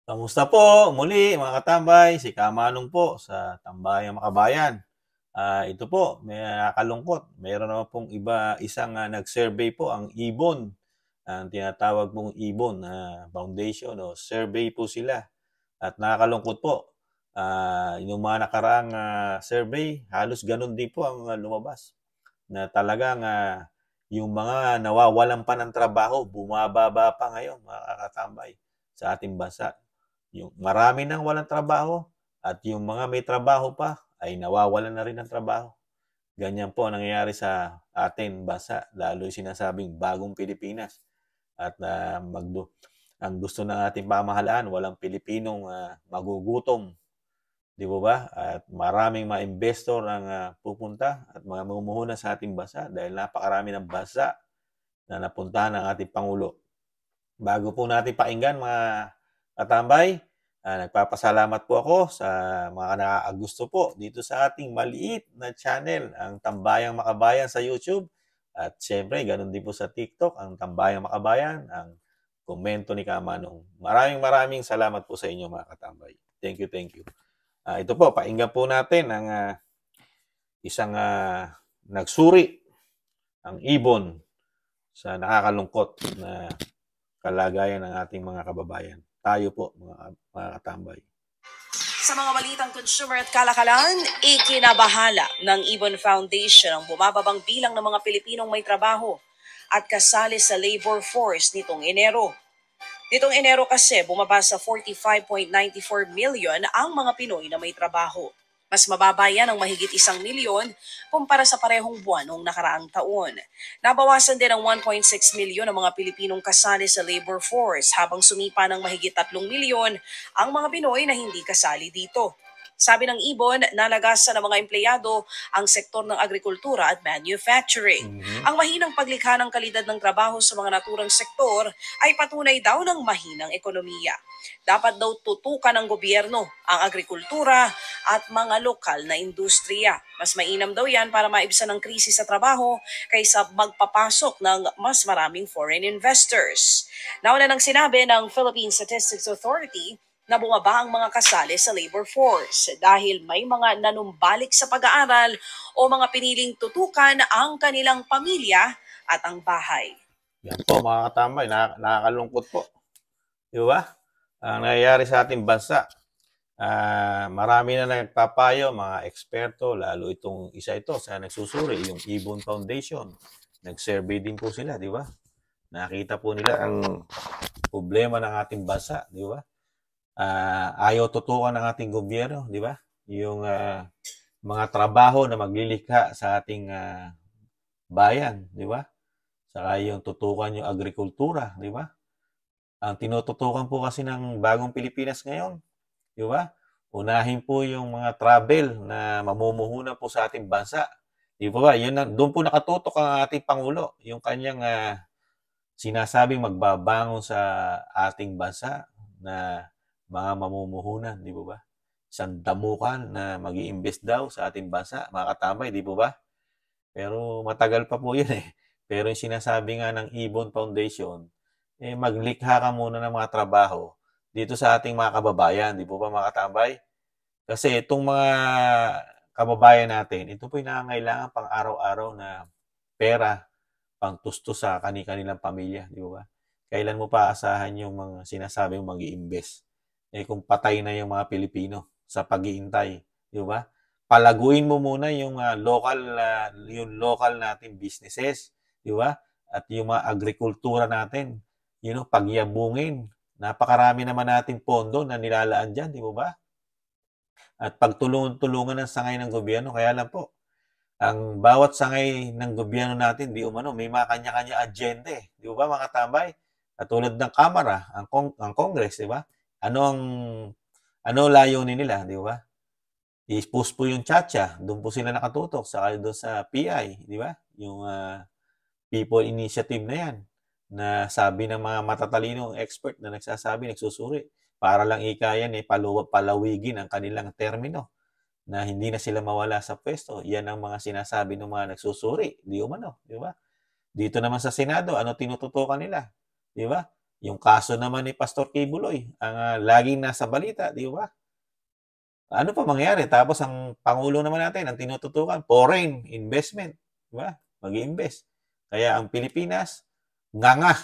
Kamusta po muli mga katambay? Si Kamanong po sa Tambayang Makabayan. Ito po, may nakakalungkot. Mayroon naman pong isang nag-survey po, ang Ibon. Ang tinatawag pong Ibon Foundation o survey po sila. At nakakalungkot po. Yung mga nakaraang survey, halos ganun din po ang lumabas. Na talagang yung mga nawawalan pa ng trabaho, bumababa pa ngayon mga katambay sa ating bansa. Yung marami nang walang trabaho at yung mga may trabaho pa ay nawawalan na rin ng trabaho. Ganyan po ang nangyayari sa ating bansa, lalo yung sinasabing bagong Pilipinas. At ang gusto ng ating pamahalaan, walang Pilipinong magugutom. Di ba ba? At maraming mga investor ang pupunta at mga mamumuhunan sa ating bansa dahil napakarami ng bansa na napuntahan ng ating Pangulo. Bago po natin pakinggan mga katambay, nagpapasalamat po ako sa mga nakakagusto po dito sa ating maliit na channel, ang Tambayang Makabayan sa YouTube. At syempre, ganun din po sa TikTok, ang Tambayang Makabayan, ang komento ni Kamanong. Maraming salamat po sa inyo mga katambay. Thank you, thank you. Ito po, pakinggan po natin ang isang nagsuri, ang Ibon, sa nakakalungkot na kalagayan ng ating mga kababayan. Tayo po, mga katambay. Sa mga balitang consumer at kalakalan, ikinabahala ng Ibon Foundation ang bumababang bilang ng mga Pilipinong may trabaho at kasali sa labor force nitong Enero. Nitong Enero kasi bumaba sa 45.94 million ang mga Pinoy na may trabaho. Mas mababa yan ng mahigit 1 milyon kumpara sa parehong buwan noong nakaraang taon. Nabawasan din ng 1.6 milyon ang mga Pilipinong kasali sa labor force habang sumipa ng mahigit 3 milyon ang mga Pinoy na hindi kasali dito. Sabi ng Ibon, nalagasan ng mga empleyado ang sektor ng agrikultura at manufacturing. Ang mahinang paglikha ng kalidad ng trabaho sa mga naturang sektor ay patunay daw ng mahinang ekonomiya. Dapat daw tutukan ng gobyerno ang agrikultura at mga lokal na industriya. Mas mainam daw yan para maibsan ang krisis sa trabaho kaysa magpapasok ng mas maraming foreign investors. Nauna nang sinabi ng Philippine Statistics Authority na bumaba ang mga kasali sa labor force dahil may mga nanumbalik sa pag-aaral o mga piniling tutukan ang kanilang pamilya at ang bahay. Yan po mga katambay, nakakalungkot po. Di ba? Ang nangyayari sa ating bansa, marami na nagpapayo, mga eksperto, lalo itong isa ito sa nagsusuri, yung Ibon Foundation. Nag-survey din po sila, di ba? Nakita po nila ang problema ng ating bansa, di ba? Ayaw tutukan ng ating gobyerno, di ba? Yung mga trabaho na maglilikha sa ating bayan, di ba? Saka yung tutukan yung agrikultura, di ba? Ang tinututukan po kasi ng bagong Pilipinas ngayon, di ba? Unahin po yung mga travel na mamumuhunan po sa ating bansa. Di ba? Doon po nakatutok ang ating Pangulo, yung kanyang sinasabing magbabangon sa ating bansa na mga mamumuhunan, di ba? Isang damukan na mag-i-invest daw sa ating bansa, mga katambay, di ba? Pero matagal pa po yun eh. Pero yung sinasabi nga ng Ibon Foundation, maglikha ka muna ng mga trabaho dito sa ating mga kababayan, di ba mga katambay? Kasi itong mga kababayan natin, ito po yung nangangailangan pang araw-araw na pera, pang tusto sa kanilang pamilya, di ba? Kailan mo pa asahan yung mga sinasabing mag-i-invest? Kung patay na yung mga Pilipino sa pag-iintay, di ba? Palaguin mo muna yung local natin businesses, di ba? At yung mga agrikultura natin, pagyabungin. Napakarami naman nating pondo na nilalaan diyan, di ba? At pagtulungan ng sangay ng gobyerno, kaya lang po, ang bawat sangay ng gobyerno natin, di umano, may mga kanya-kanya agenda eh. Di ba mga tambay? Katulad ng Kamara, ang Congress, di ba? Ano layunin nila, di ba? I-post po yung Chacha, doon po sila nakatutok, saka doon sa PI, di ba? Yung People Initiative na yan, na sabi ng mga matatalinong expert na nagsasabi, nagsusuri, para lang ikayan palawigin ang kanilang termino na hindi na sila mawala sa pwesto. Yan ang mga sinasabi ng mga nagsusuri, di umano, di ba? Dito naman sa Senado, ano tinututukan nila? Di ba? Yung kaso naman ni Pastor Kibuloy, ang laging nasa balita, di ba? Ano pa mangyayari? Tapos ang Pangulo naman natin, ang tinututukan, foreign investment. Di ba? Mag-i-invest. Kaya ang Pilipinas, nganga.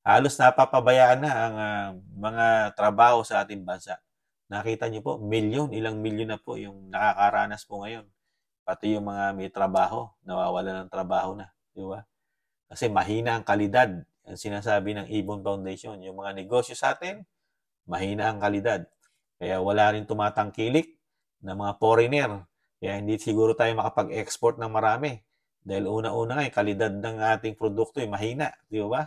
Halos napapabayaan na ang mga trabaho sa ating bansa. Nakita niyo po, ilang milyon na po yung nakakaranas po ngayon. Pati yung mga may trabaho, nawawala ng trabaho na. Di ba? Kasi mahina ang kalidad. Ang sinasabi ng Ibon Foundation, yung mga negosyo sa atin, mahina ang kalidad. Kaya wala rin tumatangkilik ng mga foreigner. Kaya hindi siguro tayo makapag-export ng marami. Dahil una-una nga, yung kalidad ng ating produkto ay mahina. Di ba?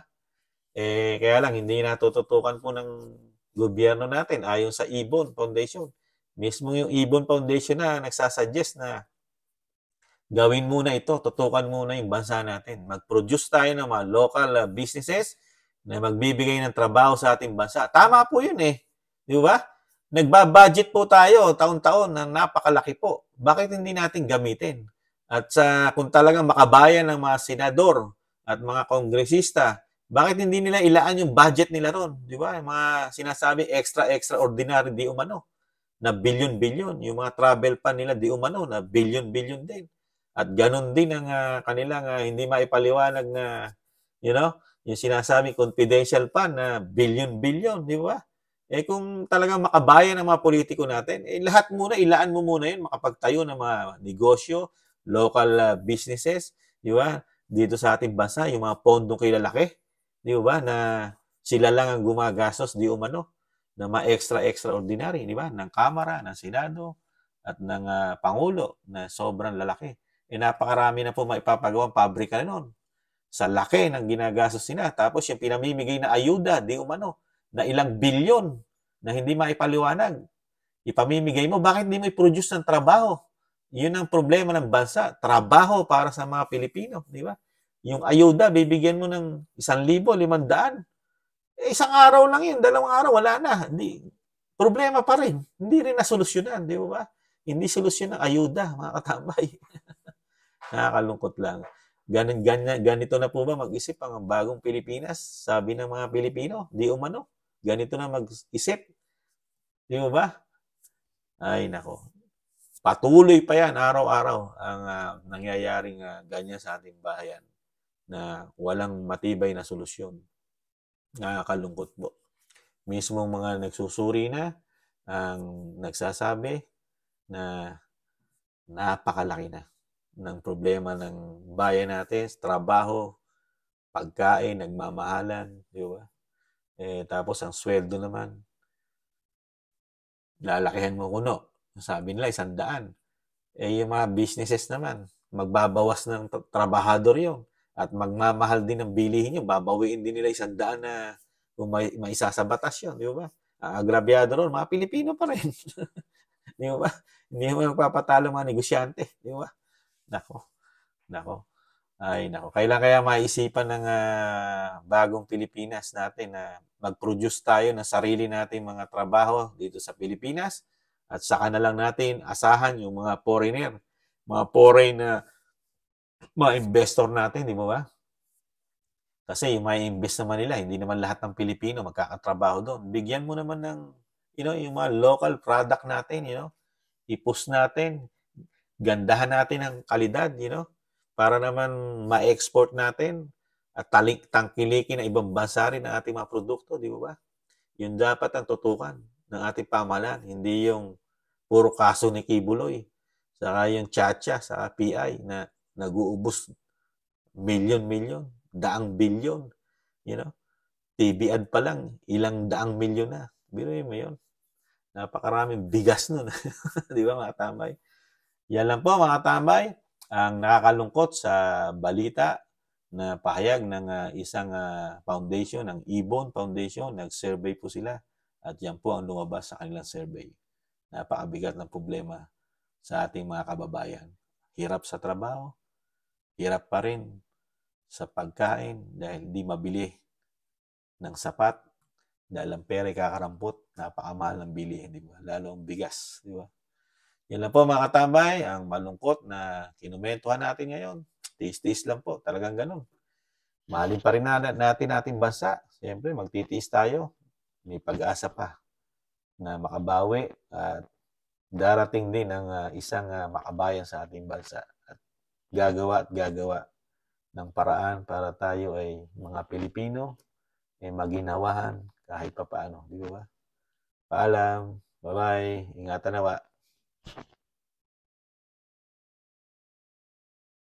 Kaya lang, hindi natututukan po ng gobyerno natin ayon sa Ibon Foundation. Mismo yung Ibon Foundation na nagsasuggest na gawin muna ito, tutukan muna yung bansa natin. Mag-produce tayo ng mga local businesses na magbibigay ng trabaho sa ating bansa. Tama po yun eh. Di ba? Nagba-budget po tayo taon-taon na napakalaki po. Bakit hindi natin gamitin? At kung talagang makabayan ng mga senador at mga kongresista, bakit hindi nila ilaan yung budget nila ron? Di ba? Yung mga sinasabi extraordinary di umano na billion-billion. Yung mga travel pa nila di umano na billion-billion din. At ganun din ang kanilang hindi maipaliwanag na, yung sinasabi confidential fund na billion-billion, di ba? Kung talagang makabayan ang mga politiko natin, lahat muna, ilaan mo muna yun, makapagtayo ng mga negosyo, local businesses, di ba? Dito sa ating bansa, yung mga pondong kilalaki, di ba? Na sila lang ang gumagastos, di umano, na mga extraordinary, di ba? Ng Kamara, ng Senado, at ng Pangulo na sobrang lalaki. Napakarami na po maipapagawang pabrika na noon. Sa laki ng ginagastos nila. Tapos yung pinamimigay na ayuda, di umano, na ilang bilyon na hindi maipaliwanag. Ipamimigay mo, bakit hindi mo i-produce ng trabaho? Yun ang problema ng bansa. Trabaho para sa mga Pilipino, di ba? Yung ayuda, bibigyan mo ng 1,500. Isang araw lang yun, 2 araw, wala na. Problema pa rin. Hindi rin nasolusyonan, di ba? Hindi solusyon ng ayuda, mga katambay. Nakakalungkot lang. Ganito na po ba mag-isip ang bagong Pilipinas? Sabi ng mga Pilipino, di umano. Ganito na mag-isip. Di ba? Ay, nako. Patuloy pa yan, araw-araw, ang nangyayaring ganyan sa ating bayan na walang matibay na solusyon. Nakakalungkot po. Mismo mga nagsusuri na ang nagsasabi na napakalaki na ng problema ng bayan natin, trabaho, pagkain, nagmamahalan, di ba? Tapos ang sweldo naman, lalakihan mo kuno. Sabi nila, 100. Yung mga businesses naman, magbabawas ng trabahador yun. At magmamahal din ng bilihin yun. Babawiin din nila 100 na kung may isa sa batas yun, di ba? Agrabyado ron, mga Pilipino pa rin. Di ba? Hindi mo magpapatalo mga negosyante, di ba? Nako. Ay, nako. Kailan kaya maisipan ng bagong Pilipinas natin na mag-produce tayo ng sarili nating mga trabaho dito sa Pilipinas at saka na lang natin asahan yung mga foreigner, mga foreign na mga investor natin, di ba? Kasi yung may invest naman nila, hindi naman lahat ng Pilipino magkakatrabaho doon. Bigyan mo naman ng, yung mga local product natin, i-push natin, gandahan natin ang kalidad, para naman ma-export natin at tangkilikin ng ibang bansa rin ang ating mga produkto, di ba? Yun dapat ang tutukan ng ating pamahalaan, hindi yung puro kaso ni Kibuloy, saka yung Chacha sa PI na nag-uubos milyon-milyon, daang bilyon, TV ad pa lang, ilang daang milyon na. Biruin mo yun. Napakaraming bigas nun. Di ba mga tambay? Yan lang po mga tambay. Ang nakakalungkot sa balita na pahayag ng isang foundation, ng Ibon Foundation, nag-survey po sila at yan po ang lumabas sa kanilang survey. Napakabigat ng problema sa ating mga kababayan. Hirap sa trabaho, hirap pa rin sa pagkain dahil di mabili ng sapat, dahil ang pera kakarampot, napakamahal ng bilihin, di ba? Lalo ang bigas, di ba? Yan lang po mga katambay, ang malungkot na kinumentuhan natin ngayon. Tiis-tiis lang po, talagang ganun. Mahalin pa rin natin ating bansa. siyempre magtitiis tayo. May pag-asa pa na makabawi at darating din ang isang makabayan sa ating bansa at gagawa ng paraan para tayo ay mga Pilipino ay maginawahan kahit papaano, di ba? Paalam, bye-bye, ingatan nawa.